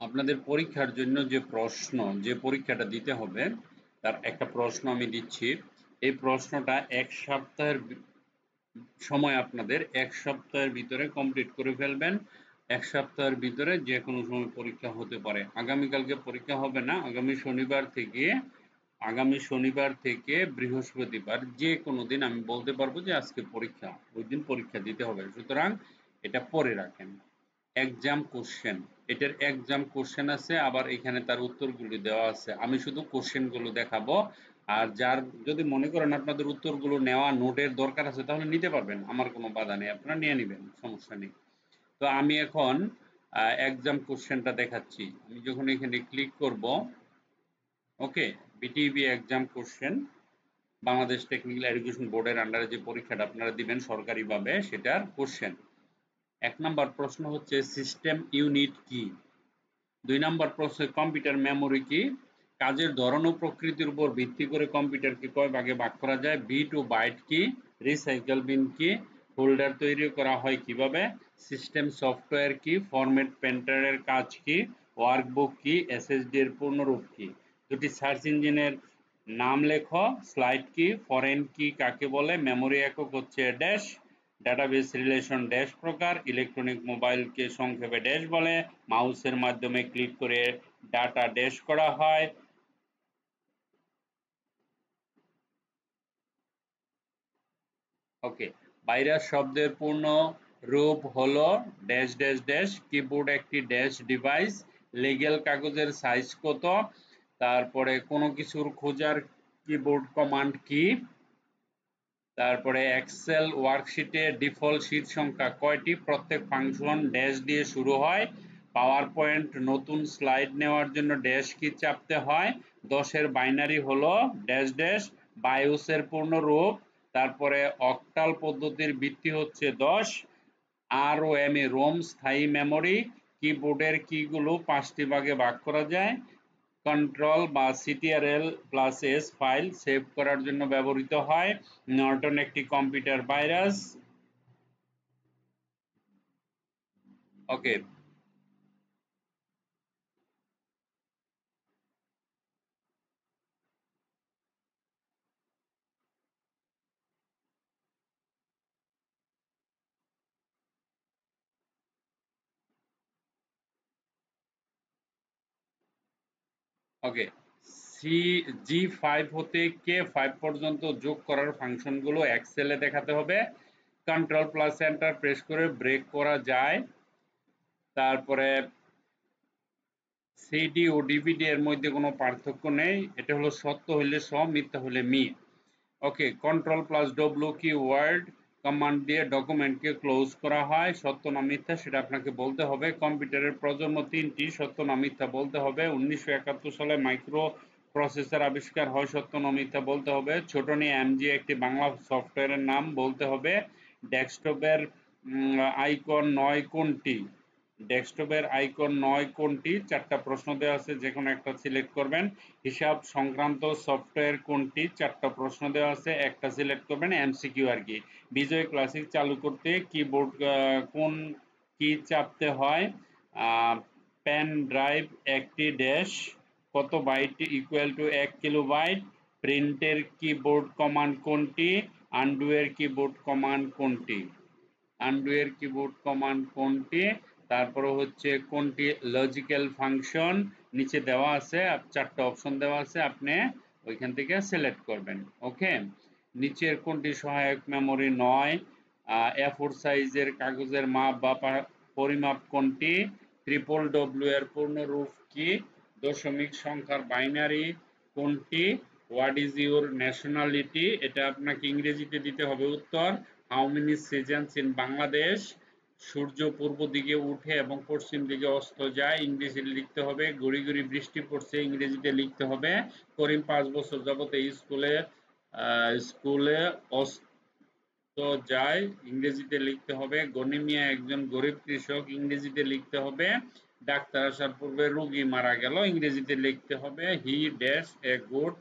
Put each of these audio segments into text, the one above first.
আপনাদের পরীক্ষার জন্য যে পরীক্ষাটা দিতে হবে তার একটা প্রশ্ন আমি দিচ্ছি। এই প্রশ্নটা ১ সপ্তাহের সময় আপনাদের ১ সপ্তাহের ভিতরে কমপ্লিট করে ফেলবেন। ১ সপ্তাহের ভিতরে যেকোনো সময় পরীক্ষা হতে পারে। আগামীকালকে পরীক্ষা হবে না। আগামী শনিবার থেকে বৃহস্পতিবার যেকোনো দিন আমি বলতে পারবো যে আজকে পরীক্ষা। ওইদিন পরীক্ষা দিতে হবে। সুতরাং এটা পড়ে রাখেন। এক্সাম কোশ্চেন, এটার এক্সাম কোশ্চেন আছে, আবার এখানে তার উত্তরগুলি দেওয়া আছে। আমি শুধু কোশ্চেনগুলো দেখাবো। আর যদি মনে করেন আপনাদের উত্তরগুলো নেওয়া নোটের দরকার আছে তাহলে নিতে পারবেন, আমার কোনো বাধা নেই, আপনারা নিয়ে নেবেন, সমস্যা নেই। তো আমি এখন এক্সাম কোশ্চেনটা দেখাচ্ছি। আমি যখন এখানে ক্লিক করব, okay, BTB exam question, Bangladesh technical education বোর্ডের আন্ডারে যে পরীক্ষাটা আপনারা দিবেন সরকারিভাবে সেটার কোশ্চেন। ১ নম্বর প্রশ্ন হচ্ছে সিস্টেম ইউনিট কি? ২ নম্বর প্রশ্ন কম্পিউটার মেমোরি কি? কাজের ধরন ও প্রকৃতির উপর ভিত্তি করে কম্পিউটারকে কয় ভাগে ভাগ করা যায়? বিট ও বাইট কি? রিসাইকেল বিন কি? ফোল্ডার তৈরি করা হয় কিভাবে? সিস্টেম সফটওয়্যার কি? ফরম্যাট পেন্টারের কাজ কি? ওয়ার্কবুক কি? এসএসডি এর পূর্ণরূপ কি? দুটি সার্চ ইঞ্জিনের নাম লেখো। স্লাইড কি? ফরেন কি কাকে বলে? মেমোরি একক হচ্ছে ড্যাশ। ডাটাবেস রিলেশন ড্যাশ প্রকার। ইলেকট্রনিক মোবাইলকে সংক্ষেপে ড্যাশ বলে। মাউসের মাধ্যমে ক্লিক করে ডাটা ড্যাশ করা হয়। ওকে, ভাইরাস শব্দের পূর্ণ রূপ হলো ড্যাশ ড্যাশ ড্যাশ। কিবোর্ড একটি ড্যাশ ডিভাইস। লিগ্যাল কাগজের সাইজ কত? তারপরে কোনো কিছুর খোঁজার কিবোর্ড কমান্ড কি? তারপরে এক্সেল ওয়ার্কশিটে ডিফল্ট শীট সংখ্যা কয়টি? প্রত্যেক ফাংশন ড্যাশ দিয়ে শুরু হয়। পাওয়ার পয়েন্ট নতুন স্লাইড নেওয়ার জন্য ড্যাশ কি চাপতে হয়? ১০-এর বাইনারি হলো ড্যাশ ড্যাশ। বায়োসের পূর্ণরূপ। তারপরে অক্টাল পদ্ধতির ভিত্তি হচ্ছে ১০। ROM এ রোম স্থায়ী মেমোরি। কিবোর্ডের কিগুলো ৫টি ভাগে ভাগ করা যায়। কন্ট্রোল বা Ctrl plus S file save করার জন্য ব্যবহৃত হয়। নর্টন একটি কম্পিউটার ভাইরাস। ওকে, ওকে, G5 হতে K5 পর্যন্ত যোগ করার ফাংশনগুলো এক্সেলে দেখাতে হবে। কন্ট্রোল প্লাস এন্টার প্রেস করে ব্রেক করা যায়। তারপরে সিডি ও ডিভিডি এর মধ্যে কোনো পার্থক্য নেই। এটা হলো সত্য হইলে স, মিথ্যা হলে মি। ওকে, কন্ট্রোল প্লাস ডব্লিউ কি ওয়ার্ড কমান্ড দিয়ে ডকুমেন্টকে ক্লোজ করা হয়। সত্য না মিথ্যা সেটা আপনাকে বলতে হবে। কম্পিউটারের প্রজন্ম ৩টি, সত্য না মিথ্যা বলতে হবে। ১৯৭১ সালে মাইক্রো প্রসেসর আবিষ্কার হয়, সত্য না মিথ্যা বলতে হবে। ছোটনি এমজি একটি বাংলা সফটওয়্যারের নাম বলতে হবে। ডেস্কটপের আইকন ৯ কোনটি? ডেস্কটপের আইকন ৯ কোনটি? ৪টা প্রশ্ন দেওয়া আছে, যে কোনো একটা সিলেক্ট করবেন। হিসাব সংক্রান্ত সফটওয়্যার কোনটি? 4টা প্রশ্ন দেওয়া আছে, একটা সিলেক্ট করবেন। এমসিকিউ আর কি। বিজয় ক্লাসিক চালু করতে কিবোর্ড কোন কি চাপতে হয়? পেন ড্রাইভ একটি ড্যাশ। কত বাইট ইকুয়াল টু ১ কিলোবাইট? প্রিন্টের কিবোর্ড কমান্ড কোনটি? আনডু এর কিবোর্ড কমান্ড কোনটি? আনডু এর কিবোর্ড কমান্ড কোনটি? তারপরে হচ্ছে কোনটি লজিক্যাল ফাংশন? নিচে দেওয়া আছে, 4টা অপশন দেওয়া আছে, আপনি ওইখান থেকে সিলেক্ট করবেন। ওকে, নিচের কোনটি সহায়ক মেমোরি নয়? A4 সাইজের কাগজের মাপ বা পরিমাপ কোনটি? ট্রিপল ডব্লিউ এর পূর্ণরূপ কি? দশমিক সংখ্যার বাইনারি কোনটি? What is your nationality? এটা আপনাকে ইংরেজিতে দিতে হবে উত্তর। How many seasons in Bangladesh? সূর্য পূর্ব দিকে উঠে এবং পশ্চিম দিকে অস্ত যায়, ইংরেজিতে লিখতে হবে। গড়ি গড়ি বৃষ্টি পড়ছে, ইংরেজিতে লিখতে হবে। করিম ৫ বছর যাবত এই স্কুলে অস্ত যায়, ইংরেজিতে লিখতে হবে। গনি মিয়া একজন গরিব কৃষক, ইংরেজিতে লিখতে হবে। ডাক্তার আসার পূর্বে রোগী মারা গেল, ইংরেজিতে লিখতে হবে। He dash a good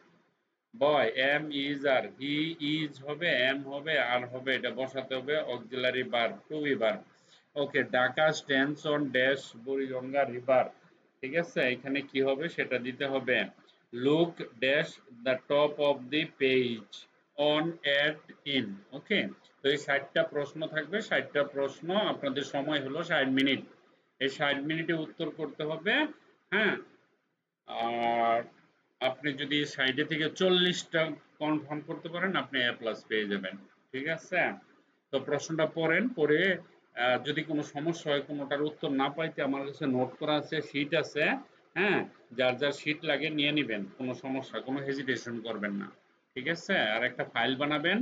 boy. Am is are, he is হবে, এম হবে, আর হবে, এটা বসাতে হবে auxiliary verb to be verb. Okay, Dhaka stands on dash Buriganga river. ঠিক আছে, এখানে কি হবে সেটা দিতে হবে। Look dash the top of the page on at in. Okay, তো এই 60টা প্রশ্ন থাকবে, 60টা প্রশ্ন, আপনাদের সময় হলো 60 মিনিট। এই 60 মিনিটে উত্তর করতে হবে। হ্যাঁ, আর আপনি যদি সাইডে থেকে 40টা কনফার্ম করতে পারেন আপনি এ প্লাস পেয়ে যাবেন। ঠিক আছে, তো প্রশ্নটা পড়েন, পড়ে যদি কোনো সমস্যা হয়, কোনোটার উত্তর না পাইতে আমার কাছে নোট করা আছে, শিট আছে। হ্যাঁ, যার যার শিট লাগে নিয়ে নেবেন, কোনো সমস্যা, কোনো হেজিটেশন করবেন না। ঠিক আছে, আর একটা ফাইল বানাবেন,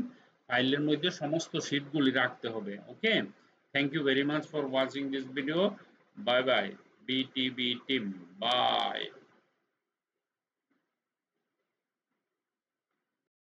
ফাইলের মধ্যে সমস্ত শিটগুলি রাখতে হবে। Okay, thank you very much for watching this video. Bye bye, BTB team, by.